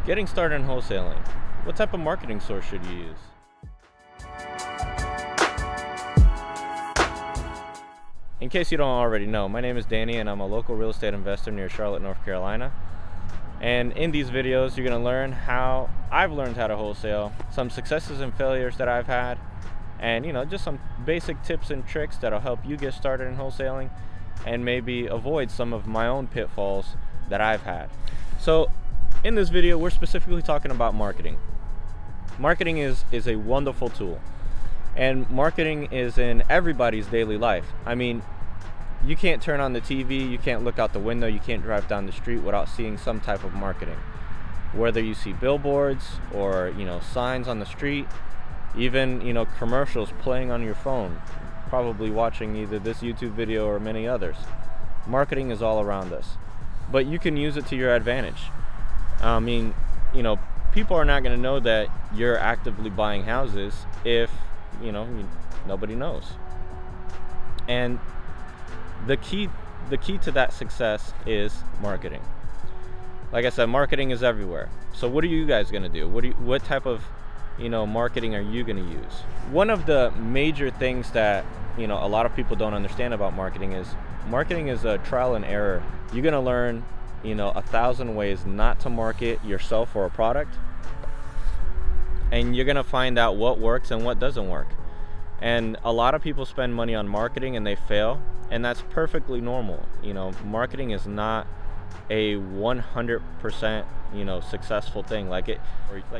Getting started in wholesaling. What type of marketing source should you use? In case you don't already know, my name is Danny and I'm a local real estate investor near Charlotte, North Carolina. And in these videos, you're going to learn how I've learned how to wholesale, some successes and failures that I've had, and just some basic tips and tricks that'll help you get started in wholesaling and maybe avoid some of my own pitfalls that I've had. So in this video, we're specifically talking about marketing. Marketing is a wonderful tool, and marketing is in everybody's daily life. I mean, you can't turn on the TV, you can't look out the window, you can't drive down the street without seeing some type of marketing. Whether you see billboards or signs on the street, even commercials playing on your phone, probably watching either this YouTube video or many others. Marketing is all around us, but you can use it to your advantage. I mean, people are not going to know that you're actively buying houses if nobody knows. And the key to that success is marketing. Like I said, marketing is everywhere. So what are you guys going to do? What type of marketing are you going to use? One of the major things that a lot of people don't understand about marketing is a trial and error. You're going to learn 1,000 ways not to market yourself or a product, and you're going to find out what works and what doesn't work. And a lot of people spend money on marketing and they fail, and that's perfectly normal. Marketing is not a 100% successful thing.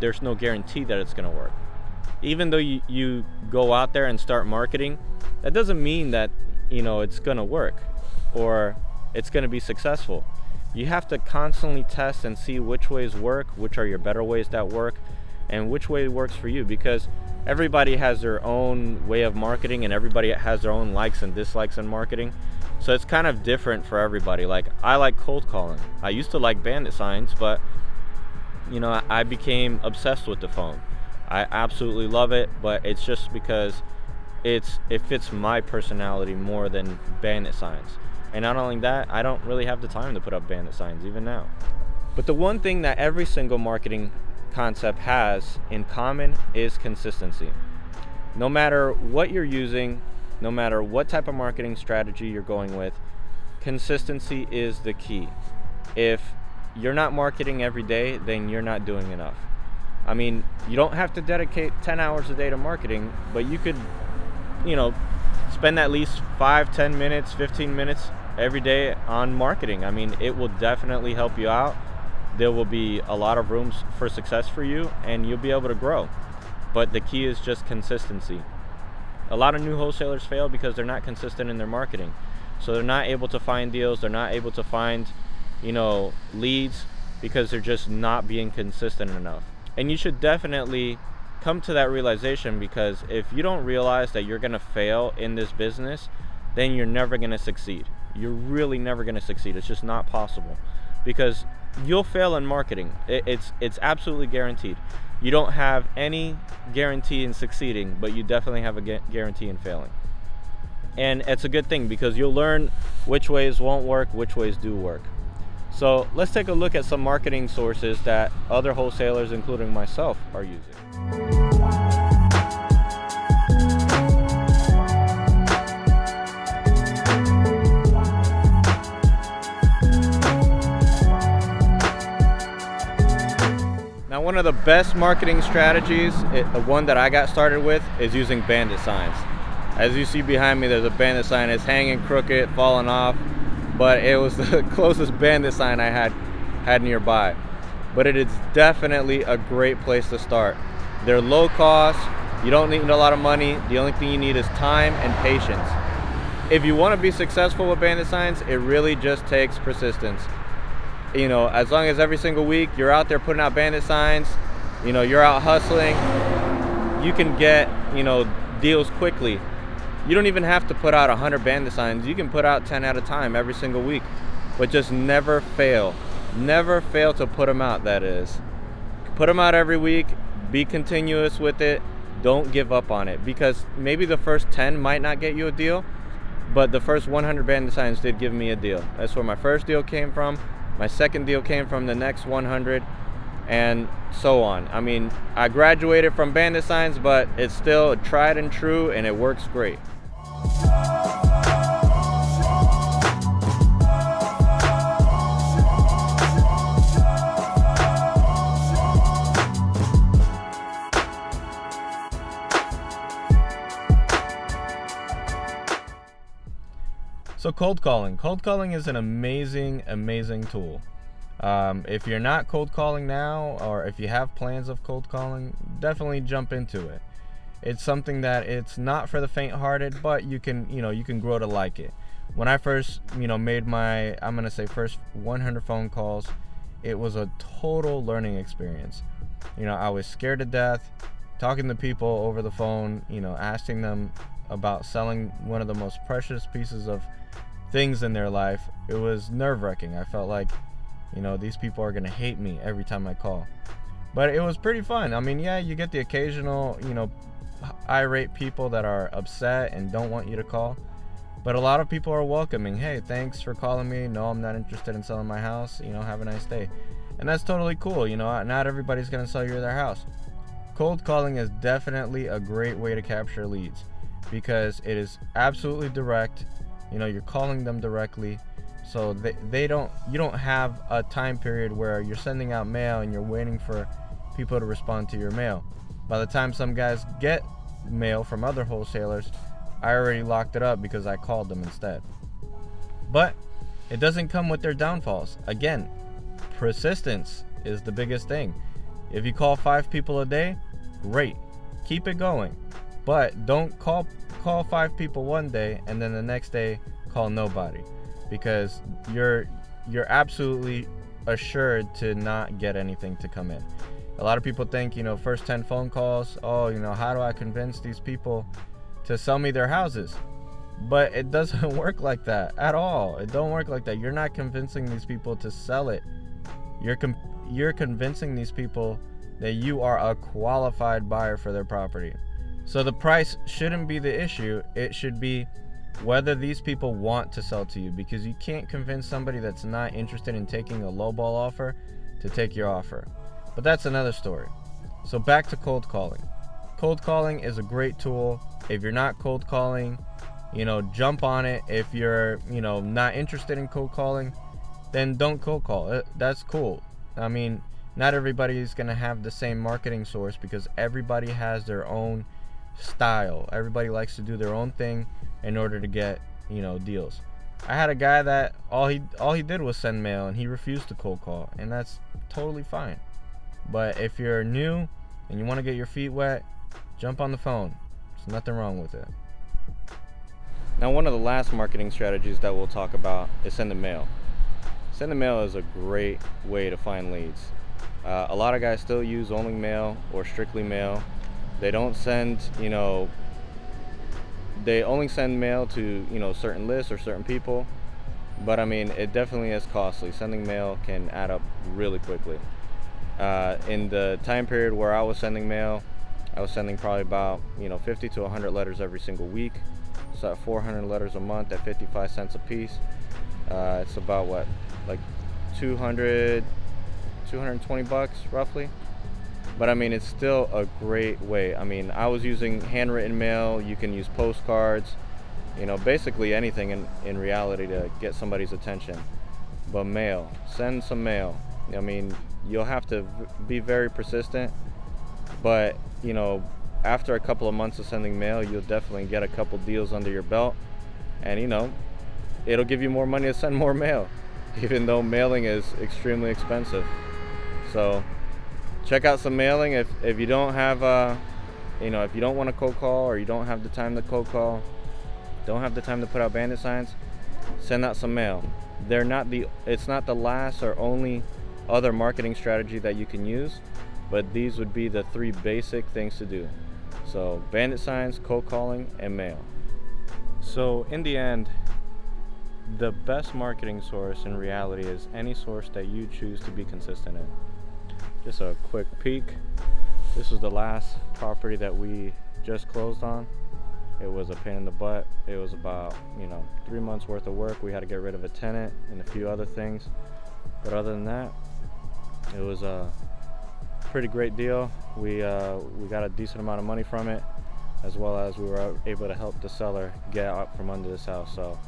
There's no guarantee that it's going to work. Even though you go out there and start marketing, that doesn't mean that it's going to work or it's going to be successful. You have to constantly test and see which ways work, which are your better ways that work, and which way works for you, because everybody has their own way of marketing and everybody has their own likes and dislikes in marketing. So it's kind of different for everybody. Like, I like cold calling. I used to like bandit signs, but I became obsessed with the phone. I absolutely love it, but it's just because it fits my personality more than bandit signs. And not only that, I don't really have the time to put up bandit signs even now. But the one thing that every single marketing concept has in common is consistency. No matter what you're using, no matter what type of marketing strategy you're going with, consistency is the key. If you're not marketing every day, then you're not doing enough. I mean, you don't have to dedicate 10 hours a day to marketing, but you could, spend at least 5, 10 minutes, 15 minutes every day on marketing. I mean, it will definitely help you out. There will be a lot of rooms for success for you, and you'll be able to grow. But the key is just consistency. A lot of new wholesalers fail because they're not consistent in their marketing. So they're not able to find deals, they're not able to find, leads, because they're just not being consistent enough. And you should definitely come to that realization, because if you don't realize that you're going to fail in this business, then you're never going to succeed. You're really never going to succeed. It's just not possible, because you'll fail in marketing. It's absolutely guaranteed. You don't have any guarantee in succeeding, but you definitely have a guarantee in failing. And it's a good thing, because you'll learn which ways won't work, which ways do work. So let's take a look at some marketing sources that other wholesalers, including myself, are using. Now, one of the best marketing strategies, the one that I got started with, is using bandit signs. As you see behind me, there's a bandit sign. It's hanging crooked, falling off, but it was the closest bandit sign I had nearby. But it is definitely a great place to start. They're low cost. You don't need a lot of money. The only thing you need is time and patience. If you want to be successful with bandit signs, it really just takes persistence. As long as every single week you're out there putting out bandit signs, you're out hustling, you can get, deals quickly. You don't even have to put out 100 bandit signs. You can put out 10 at a time every single week, but just never fail. Never fail to put them out, that is. Put them out every week, be continuous with it, don't give up on it, because maybe the first 10 might not get you a deal, but the first 100 bandit signs did give me a deal. That's where my first deal came from. My second deal came from the next 100. and so on. I mean, I graduated from Bandit Signs, but it's still tried and true, and it works great. So cold calling is an amazing tool. If you're not cold calling now, or if you have plans of cold calling, definitely jump into it. It's something that it's not for the faint-hearted, but you can grow to like it. When I first made my, I'm gonna say, first 100 phone calls, it was a total learning experience. I was scared to death talking to people over the phone, asking them about selling one of the most precious pieces of things in their life. It was nerve-wracking. I felt like, these people are gonna hate me every time I call. But it was pretty fun. I mean, yeah, you get the occasional, irate people that are upset and don't want you to call. But a lot of people are welcoming. Hey, thanks for calling me. No, I'm not interested in selling my house. Have a nice day. And that's totally cool. Not everybody's gonna sell you their house. Cold calling is definitely a great way to capture leads because it is absolutely direct. You're calling them directly, so you don't have a time period where you're sending out mail and you're waiting for people to respond to your mail. By the time some guys get mail from other wholesalers, I already locked it up because I called them instead. But it doesn't come with their downfalls. Again, persistence is the biggest thing. If you call 5 people a day, great, keep it going. But don't call 5 people one day and then the next day call nobody, because you're absolutely assured to not get anything to come in. A lot of people think, first 10 phone calls, how do I convince these people to sell me their houses? But it doesn't work like that at all. It don't work like that. You're not convincing these people to sell it. You're convincing these people that you are a qualified buyer for their property. So the price shouldn't be the issue. It should be whether these people want to sell to you, because you can't convince somebody that's not interested in taking a lowball offer to take your offer. But that's another story. So back to cold calling. Cold calling is a great tool. If you're not cold calling, jump on it. If you're, not interested in cold calling, then don't cold call. That's cool. I mean, not everybody is going to have the same marketing source because everybody has their own style. Everybody likes to do their own thing in order to get, deals. I had a guy that all he did was send mail and he refused to cold call, and that's totally fine. But if you're new and you want to get your feet wet, jump on the phone. There's nothing wrong with it. Now, one of the last marketing strategies that we'll talk about is sending mail. Sending mail is a great way to find leads. A lot of guys still use only mail or strictly mail. They don't send, they only send mail to, certain lists or certain people. But I mean, it definitely is costly. Sending mail can add up really quickly. In the time period where I was sending mail, I was sending probably about 50 to 100 letters every single week. So at 400 letters a month at 55 cents a piece, it's about what, like 220 bucks roughly. But I mean, it's still a great way. I mean, I was using handwritten mail. You can use postcards, basically anything in reality to get somebody's attention. But mail, send some mail. I mean, you'll have to be very persistent, but after a couple of months of sending mail, you'll definitely get a couple deals under your belt, and it'll give you more money to send more mail, even though mailing is extremely expensive. So check out some mailing. If you don't have if you don't want to cold call, or you don't have the time to cold call, don't have the time to put out bandit signs, send out some mail. It's not the last or only other marketing strategy that you can use, but these would be the 3 basic things to do. So bandit signs, cold calling, and mail. So in the end, the best marketing source in reality is any source that you choose to be consistent in. Just a quick peek. This was the last property that we just closed on. It was a pain in the butt. It was about 3 months worth of work. We had to get rid of a tenant and a few other things, but other than that, it was pretty great deal. We got a decent amount of money from it, as well as we were able to help the seller get out from under this house. So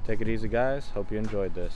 take it easy, guys. Hope you enjoyed this.